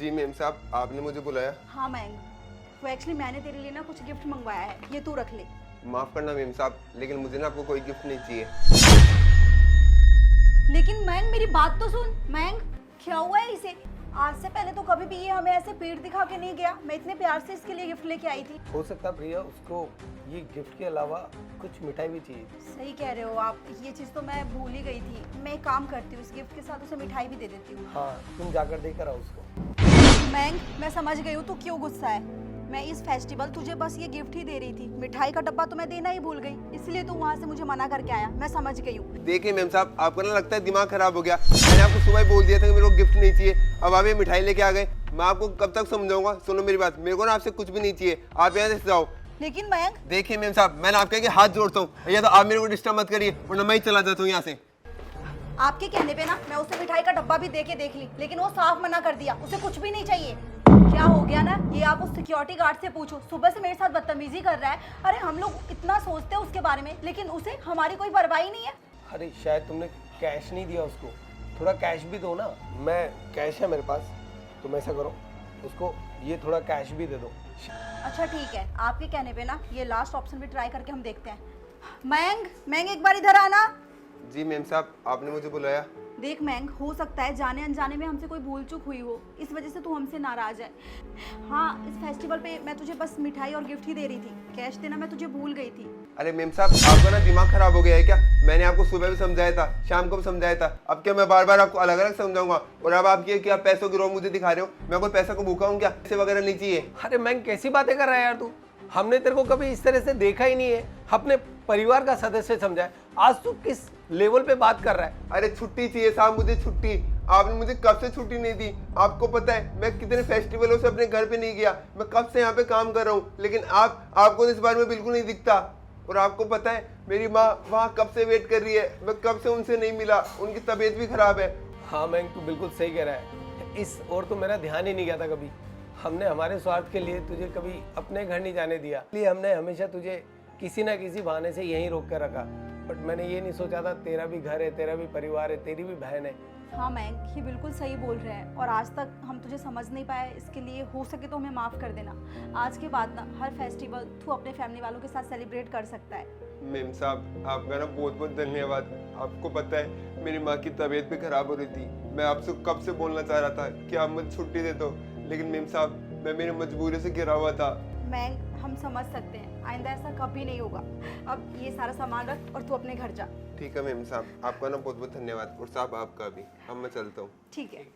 जी ma'am साहब, आपने मुझे बुलाया? हाँ मैंग, वो एक्चुअली मैंने तेरे लिए ना कुछ गिफ्ट मंगवाया है, ये तू रख ले। माफ करना मेम साहब, लेकिन मुझे ना आपको कोई गिफ्ट नहीं चाहिए। लेकिन मैंग मेरी बात तो सुन। मैंग क्या हुआ है इसे? आज से पहले तो कभी भी ये हमें ऐसे पीठ दिखा के नहीं गया। मैं इतने प्यार से इसके लिए गिफ्ट लेके आई थी। हो सकता प्रिया उसको ये गिफ्ट के अलावा कुछ मिठाई भी चाहिए। सही कह रहे हो आप, ये चीज़ तो मैं भूल ही गई थी। मैं एक काम करती हूँ, इस गिफ्ट के साथ उसे मिठाई भी दे देती हूँ। हाँ, तुम जाकर देकर आओ उसको। मैंग मैं समझ गई हूँ तू क्यों गुस्सा है। मैं इस फेस्टिवल तुझे बस ये गिफ्ट ही दे रही थी, मिठाई का डब्बा तो मैं देना ही भूल गई, इसलिए तू वहाँ से मुझे मना करके आया। मैं समझ गई हूँ। देखिए मेम साहब, आपको ना लगता है दिमाग खराब हो गया। मैंने आपको सुबह ही बोल दिया था कि मेरे को गिफ्ट नहीं चाहिए, अब आप ये मिठाई लेके आ गए। मैं आपको कब तक समझाऊंगा? सुनो मेरी बात, मेरे को ना आपसे कुछ भी नहीं चाहिए, आप यहाँ से जाओ। लेकिन मैंग देखिए मेम साहब, मैंने आपके हाथ जोड़ता हूँ, या तो आप मेरे को डिस्टर्ब मत करिए वरना मैं ही चला जाता हूँ यहाँ से। आपके कहने पे ना मैं उसे मिठाई का डब्बा भी दे के देख ली, लेकिन वो साफ मना कर दिया, उसे कुछ भी नहीं चाहिए। क्या हो गया ना, ये आप उस सिक्योरिटी गार्ड से पूछो, सुबह से मेरे साथ बदतमीजी कर रहा है। अरे हम लोग इतना सोचते हैं उसके बारे में, लेकिन उसे हमारी कोई परवाह ही नहीं है। अरे शायद तुमने कैश नहीं दिया उसको, थोड़ा कैश भी दो ना। मैं कैश है मेरे पास, तुम ऐसा करो उसको ये थोड़ा कैश भी दे दो। अच्छा ठीक है, आपके कहने पे ना ये लास्ट ऑप्शन भी ट्राई करके हम देखते हैं। मैंग मैंग एक बार इधर आना। जी मेम साहब, आपने मुझे बुलाया? देख मैंग, हो सकता है जाने अनजाने में हमसे कोई भूल चूक हुई हो, इस वजह से तू हमसे नाराज है। हाँ, इस फेस्टिवल पे मैं तुझे बस मिठाई और गिफ्ट ही दे रही थी, कैश देना मैं तुझे भूल गई थी। अरे मेम साहब, आपका ना दिमाग खराब हो गया है क्या? मैंने आपको सुबह भी समझाया था, शाम को भी समझाया था, अब क्या मैं बार बार आपको अलग अलग समझाऊंगा? और अब आप ये क्या पैसों की रोक मुझे दिखा रहे हो? मैं कोई पैसा को भूखा हूँ क्या? पैसे वगैरह नहीं चाहिए। अरे मैं कैसी बातें कर रहा है यार तू, हमने तेरे को कभी इस तरह से देखा ही नहीं है, अपने परिवार का सदस्य समझा है, आज तू किस लेवल पे बात कर रहा है? अरे छुट्टी चाहिए साहब, मुझे छुट्टी। आपने मुझे कब से छुट्टी नहीं दी? आपको पता है मैं कितने फेस्टिवलों से अपने घर पे नहीं गया, मैं कब से यहाँ पे काम कर रहा हूँ, लेकिन आपको इस बारे में बिल्कुल नहीं दिखता। और आपको पता है मेरी माँ वहाँ कब से वेट कर रही है, मैं कब से उनसे नहीं मिला, उनकी तबीयत भी खराब है। हाँ मैं तू बिल्कुल सही कह रहा है, इस और तो मेरा ध्यान ही नहीं गया था कभी। हमने हमारे स्वार्थ के लिए तुझे कभी अपने घर नहीं जाने दिया, इसलिए हमने हमेशा तुझे किसी ना किसी बहाने से यहीं रोक कर रखा। बट मैंने ये नहीं सोचा था तेरा भी घर है, तेरा भी परिवार है, तेरी भी बहन है। हाँ मैंग, ये बिल्कुल सही बोल रहे हैं, और आज तक हम तुझे समझ नहीं पाए, इसके लिए हो सके तो हमें माफ़ कर देना। आज के बाद ना हर फेस्टिवल तू अपने फैमिली वालों के साथ सेलिब्रेट कर सकता है। मेम साहब, आपका ना बहुत बहुत धन्यवाद। आपको पता है मेरी माँ की तबीयत भी खराब हो रही थी, मैं आपसे कब से बोलना चाह रहा था कि आप मुझे छुट्टी दे दो, लेकिन मेम साहब मैं मेरी मजबूरी से घिरा हुआ था। मैंग हम समझ सकते हैं, आइंदा ऐसा कभी नहीं होगा। अब ये सारा सामान रख और तू अपने घर जा। ठीक है मेम साहब, आपका ना बहुत बहुत धन्यवाद, और साहब आपका भी। अब मैं चलता हूँ। ठीक है।